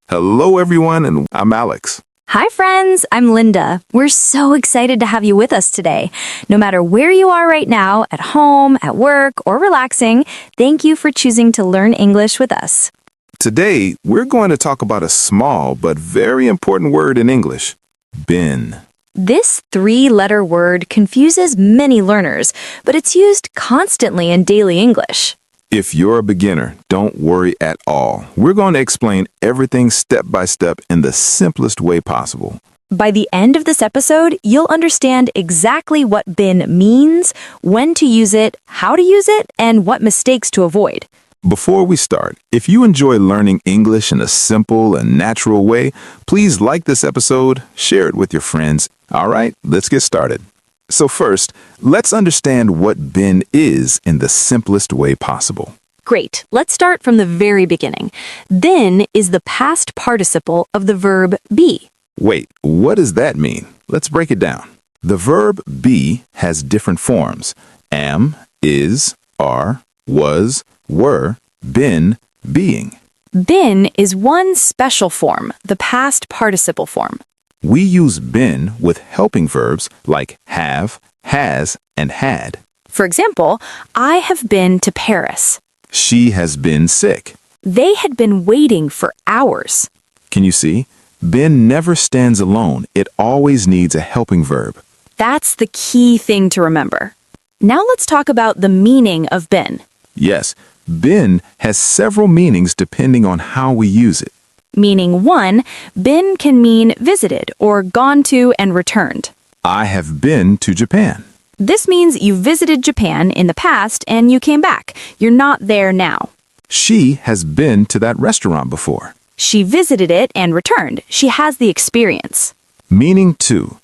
Hello, everyone, and I'm Alex. Hi, friends. I'm Linda. We're so excited to have you with us today. No matter where you are right now, at home, at work, or relaxing, thank you for choosing to learn English with us. Today, we're going to talk about a small but very important word in English, been. This three-letter word confuses many learners, but it's used constantly in daily English. If you're a beginner, don't worry at all. We're going to explain everything step by step in the simplest way possible. By the end of this episode, you'll understand exactly what been means, when to use it, how to use it, and what mistakes to avoid. Before we start, if you enjoy learning English in a simple and natural way, please like this episode, share it with your friends. All right, let's get started. So first, let's understand what been is in the simplest way possible. Great. Let's start from the very beginning. Been is the past participle of the verb be. Wait, what does that mean? Let's break it down. The verb be has different forms: am, is, are, was, were, been, being. Been is one special form, the past participle form. We use been with helping verbs like have, has, and had. For example, I have been to Paris. She has been sick. They had been waiting for hours. Can you see? Been never stands alone. It always needs a helping verb. That's the key thing to remember. Now let's talk about the meaning of been. Yes, been has several meanings depending on how we use it. Meaning 1, been can mean visited or gone to and returned. I have been to Japan. This means you visited Japan in the past and you came back. You're not there now. She has been to that restaurant before. She visited it and returned. She has the experience. Meaning 2,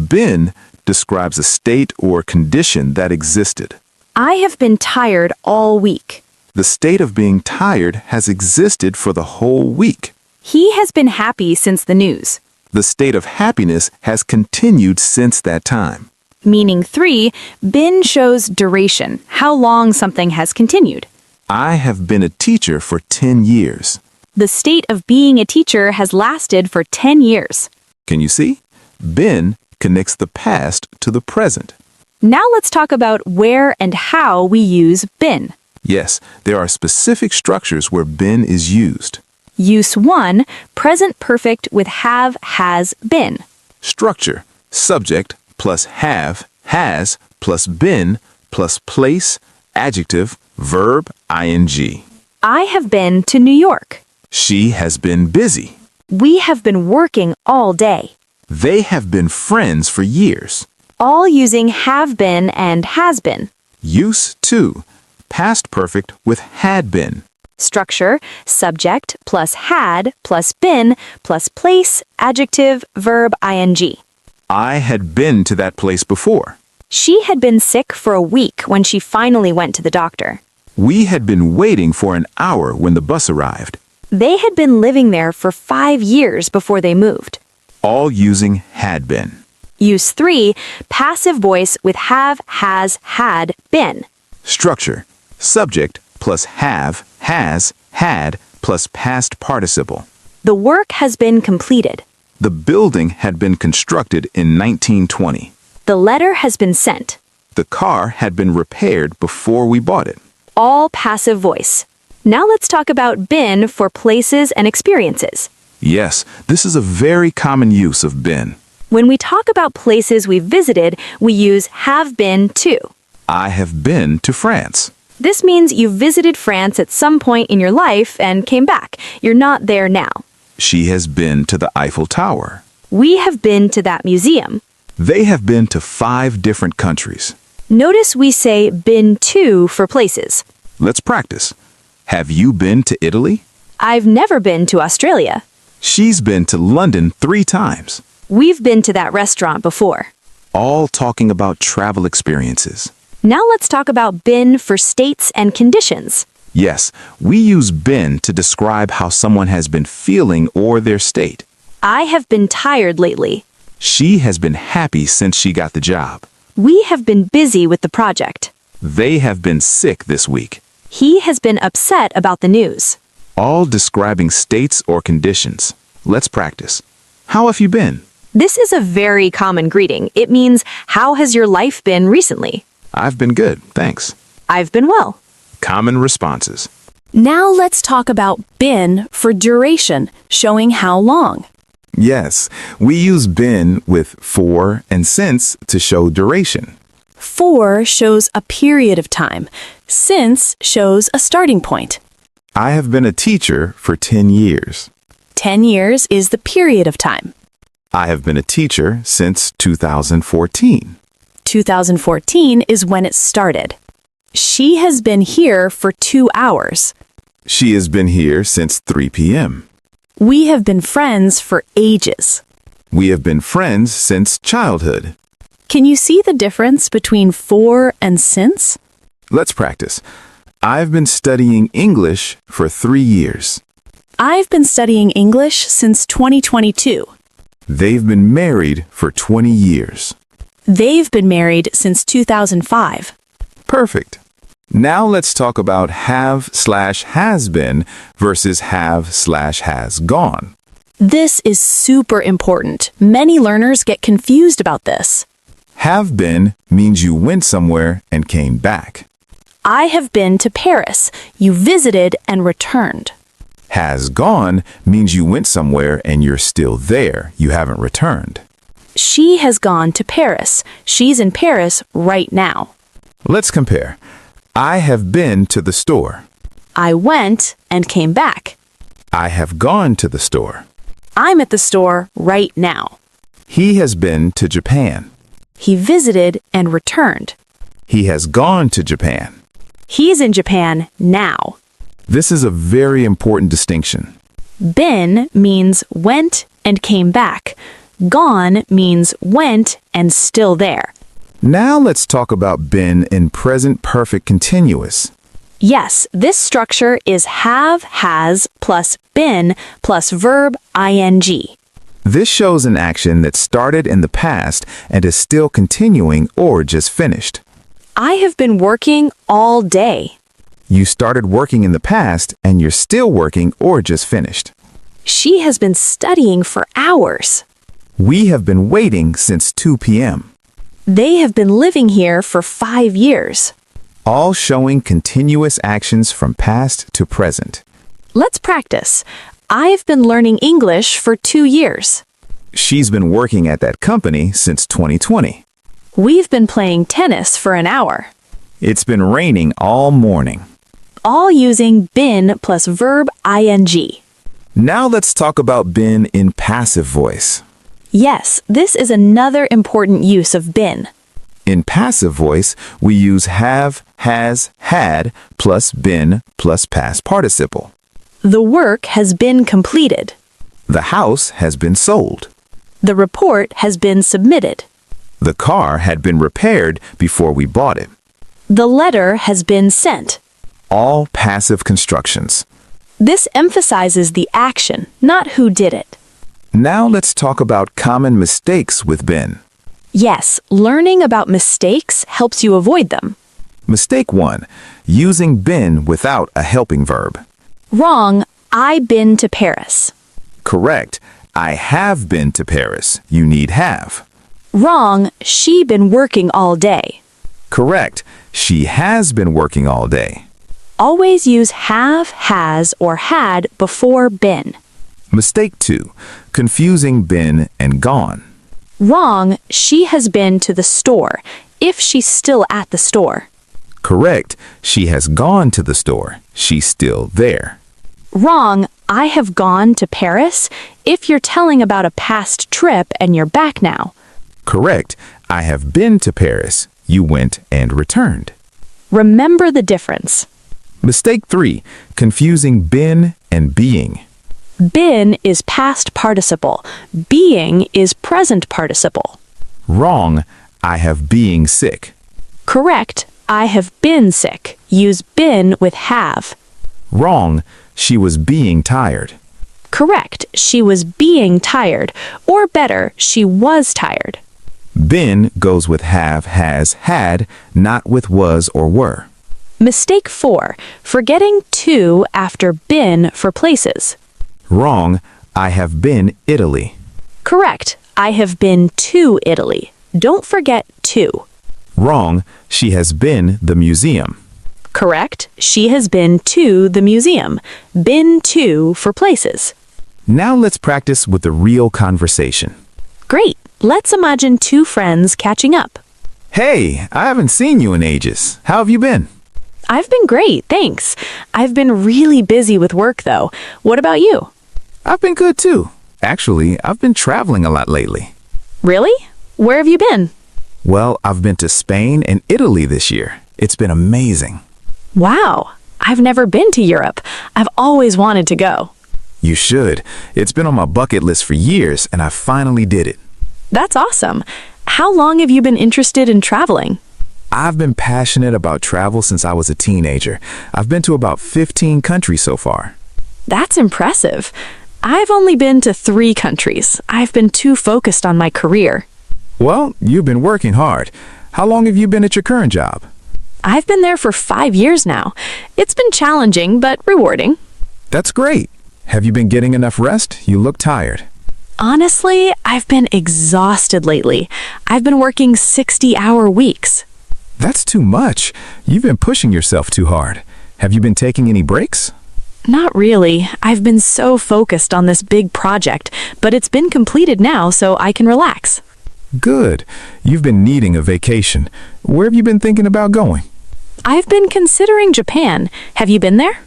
been describes a state or condition that existed. I have been tired all week. The state of being tired has existed for the whole week. He has been happy since the news. The state of happiness has continued since that time. Meaning 3, been shows duration, how long something has continued. I have been a teacher for 10 years. The state of being a teacher has lasted for 10 years. Can you see? Been connects the past to the present. Now let's talk about where and how we use been. Yes, there are specific structures where been is used. Use 1, present perfect with have, has, been. Structure: subject plus have, has plus been plus place, adjective, verb, ing. I have been to New York. She has been busy. We have been working all day. They have been friends for years. All using have been and has been. Use 2, past perfect with had been. Structure: subject plus had plus been plus place, adjective, verb, ing. I had been to that place before. She had been sick for a week when she finally went to the doctor. We had been waiting for an hour when the bus arrived. They had been living there for 5 years before they moved. All using had been. Use 3, passive voice with have, has, had, been. Structure: subject plus have, has, had plus past participle. The work has been completed. The building had been constructed in 1920. The letter has been sent. The car had been repaired before we bought it. All passive voice. Now let's talk about been for places and experiences. Yes, this is a very common use of been. When we talk about places we've visited, we use have been to. I have been to France. This means you visited France at some point in your life and came back. You're not there now. She has been to the Eiffel Tower. We have been to that museum. They have been to 5 different countries. Notice we say been to for places. Let's practice. Have you been to Italy? I've never been to Australia. She's been to London 3 times. We've been to that restaurant before. All talking about travel experiences. Now let's talk about been for states and conditions. Yes, we use been to describe how someone has been feeling or their state. I have been tired lately. She has been happy since she got the job. We have been busy with the project. They have been sick this week. He has been upset about the news. all describing states or conditions. Let's practice. How have you been? This is a very common greeting. It means, how has your life been recently? I've been good, thanks. I've been well. Common responses. Now let's talk about been for duration, showing how long. Yes, we use been with for and since to show duration. For shows a period of time. Since shows a starting point. I have been a teacher for 10 years. 10 years is the period of time. I have been a teacher since 2014. 2014 is when it started. She has been here for 2 hours. She has been here since 3 p.m. We have been friends for ages. We have been friends since childhood. Can you see the difference between for and since? Let's practice. I've been studying English for 3 years. I've been studying English since 2022. They've been married for 20 years. They've been married since 2005. Perfect. Now let's talk about have/has been versus have/has gone. This is super important. Many learners get confused about this. Have been means you went somewhere and came back. I have been to Paris. You visited and returned. Has gone means you went somewhere and you're still there. You haven't returned. She has gone to Paris. She's in Paris right now. Let's compare. I have been to the store. I went and came back. I have gone to the store. I'm at the store right now. He has been to Japan. He visited and returned. He has gone to Japan. He's in Japan now. This is a very important distinction. Been means went and came back. Gone means went and still there. Now let's talk about been in present perfect continuous. Yes, this structure is have, has, plus been, plus verb ing. This shows an action that started in the past and is still continuing or just finished. I have been working all day. You started working in the past and you're still working or just finished. She has been studying for hours. We have been waiting since 2 p.m. They have been living here for 5 years. All showing continuous actions from past to present. Let's practice. I've been learning English for 2 years. She's been working at that company since 2020. We've been playing tennis for an hour. It's been raining all morning. All using been plus verb ing. Now let's talk about been in passive voice. Yes, this is another important use of been. In passive voice, we use have, has, had, plus been, plus past participle. The work has been completed. The house has been sold. The report has been submitted. The car had been repaired before we bought it. The letter has been sent. All passive constructions. This emphasizes the action, not who did it. Now let's talk about common mistakes with been. Yes, learning about mistakes helps you avoid them. Mistake 1. Using been without a helping verb. Wrong, I been to Paris. Correct. I have been to Paris. You need have. Wrong, she been working all day. Correct. She has been working all day. Always use have, has, or had before been. Mistake 2. Confusing been and gone. Wrong, she has been to the store, if she's still at the store. Correct. She has gone to the store. She's still there. Wrong, I have gone to Paris, if you're telling about a past trip and you're back now. Correct. I have been to Paris. You went and returned. Remember the difference. Mistake 3. Confusing been and being. Been is past participle. Being is present participle. Wrong. I have being sick. Correct. I have been sick. Use been with have. Wrong. She was being tired. Correct. She was being tired. Or better, she was tired. Been goes with have, has, had, not with was or were. Mistake 4. Forgetting to after been for places. Wrong. I have been Italy. Correct. I have been to Italy. Don't forget to. Wrong. She has been the museum. Correct. She has been to the museum. Been to for places. Now let's practice with the real conversation. Great. Let's imagine two friends catching up. Hey, I haven't seen you in ages. How have you been? I've been great, thanks. I've been really busy with work, though. What about you? I've been good too. Actually, I've been traveling a lot lately. Really? Where have you been? Well, I've been to Spain and Italy this year. It's been amazing. Wow. I've never been to Europe. I've always wanted to go. You should. It's been on my bucket list for years, and I finally did it. That's awesome. How long have you been interested in traveling? I've been passionate about travel since I was a teenager. I've been to about 15 countries so far. That's impressive. I've only been to 3 countries. I've been too focused on my career. Well, you've been working hard. How long have you been at your current job? I've been there for 5 years now. It's been challenging, but rewarding. That's great. Have you been getting enough rest? You look tired. Honestly, I've been exhausted lately. I've been working 60-hour weeks. That's too much. You've been pushing yourself too hard. Have you been taking any breaks? Not really. I've been so focused on this big project, but it's been completed now, so I can relax. Good. You've been needing a vacation. Where have you been thinking about going? I've been considering Japan. Have you been there?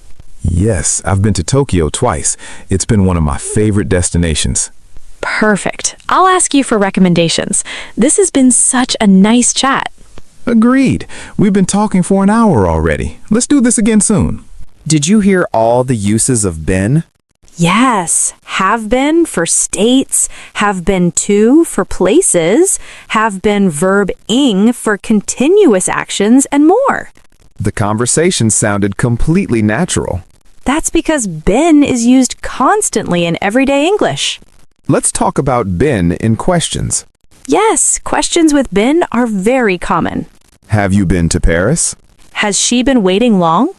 Yes, I've been to Tokyo twice. It's been one of my favorite destinations. Perfect. I'll ask you for recommendations. This has been such a nice chat. Agreed. We've been talking for an hour already. Let's do this again soon. Did you hear all the uses of been? Yes, have been for states, have been to for places, have been verb ing for continuous actions, and more. The conversation sounded completely natural. That's because been is used constantly in everyday English. Let's talk about been in questions. Yes, questions with been are very common. Have you been to Paris? Has she been waiting long?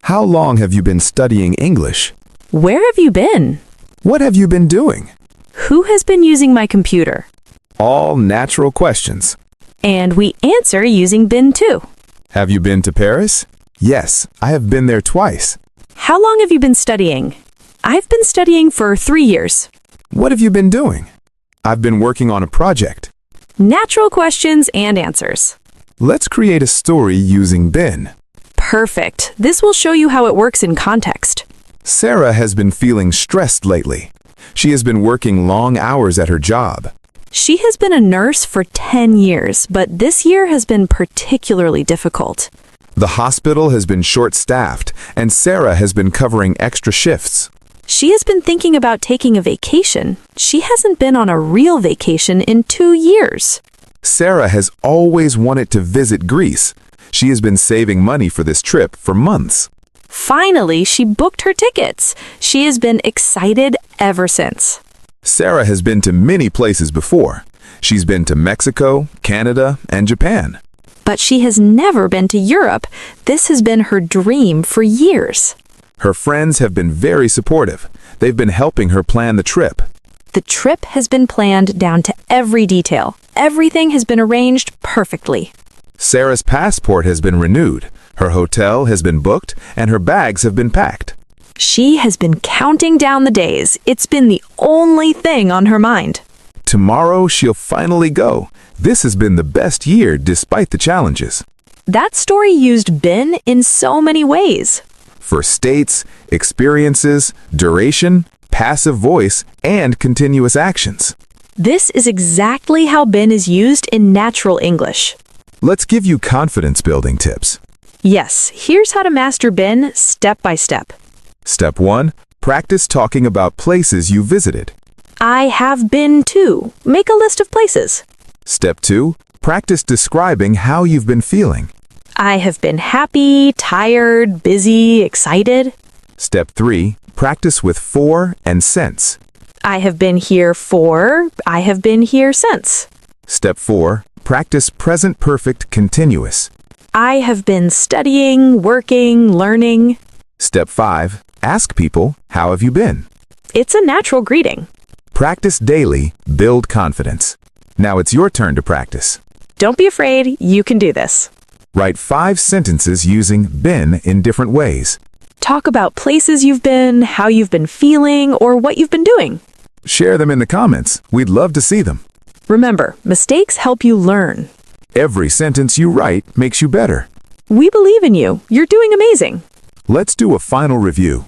How long have you been studying English? Where have you been? What have you been doing? Who has been using my computer? All natural questions. And we answer using been to. Have you been to Paris? Yes, I have been there twice. How long have you been studying? I've been studying for 3 years. What have you been doing? I've been working on a project. Natural questions and answers. Let's create a story using been. Perfect. This will show you how it works in context. Sarah has been feeling stressed lately. She has been working long hours at her job. She has been a nurse for 10 years, but this year has been particularly difficult. The hospital has been short-staffed, and Sarah has been covering extra shifts. She has been thinking about taking a vacation. She hasn't been on a real vacation in 2 years. Sarah has always wanted to visit Greece. She has been saving money for this trip for months. Finally, she booked her tickets. She has been excited ever since. Sarah has been to many places before. She's been to Mexico, Canada, and Japan. But she has never been to Europe. This has been her dream for years. Her friends have been very supportive. They've been helping her plan the trip. The trip has been planned down to every detail. Everything has been arranged perfectly. Sarah's passport has been renewed. Her hotel has been booked, and her bags have been packed. She has been counting down the days. It's been the only thing on her mind. Tomorrow she'll finally go. This has been the best year despite the challenges. That story used been in so many ways. For states, experiences, duration, passive voice, and continuous actions. This is exactly how been is used in natural English. Let's give you confidence-building tips. Yes, here's how to master been step by step. Step 1. Practice talking about places you visited. I have been to. Make a list of places. Step 2. Practice describing how you've been feeling. I have been happy, tired, busy, excited. Step 3. Practice with for and since. I have been here for. I have been here since. Step 4. Practice present perfect continuous. I have been studying, working, learning. Step 5. Ask people, how have you been? It's a natural greeting. Practice daily, build confidence. Now it's your turn to practice. Don't be afraid, you can do this. Write 5 sentences using been in different ways. Talk about places you've been, how you've been feeling, or what you've been doing. Share them in the comments. We'd love to see them. Remember, mistakes help you learn. Every sentence you write makes you better. We believe in you. You're doing amazing. Let's do a final review.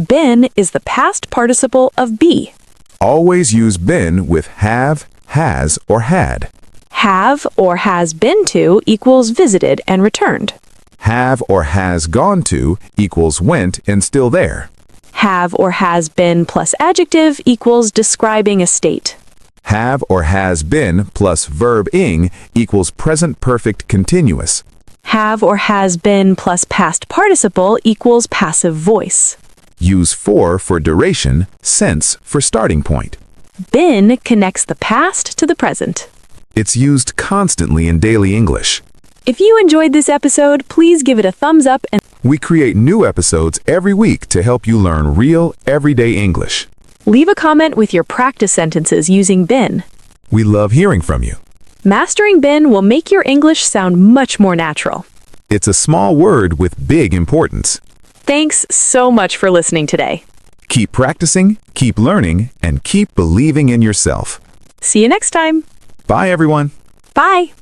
Been is the past participle of be. Always use been with have, has, or had. Have or has been to equals visited and returned. Have or has gone to equals went and still there. Have or has been plus adjective equals describing a state. Have or has been plus verb ing equals present perfect continuous. Have or has been plus past participle equals passive voice. Use for duration, since for starting point. Been connects the past to the present. It's used constantly in daily English. If you enjoyed this episode, please give it a thumbs up and We create new episodes every week to help you learn real, everyday English. leave a comment with your practice sentences using been. We love hearing from you. Mastering been will make your English sound much more natural. It's a small word with big importance. Thanks so much for listening today. Keep practicing, keep learning, and keep believing in yourself. See you next time. Bye, everyone. Bye.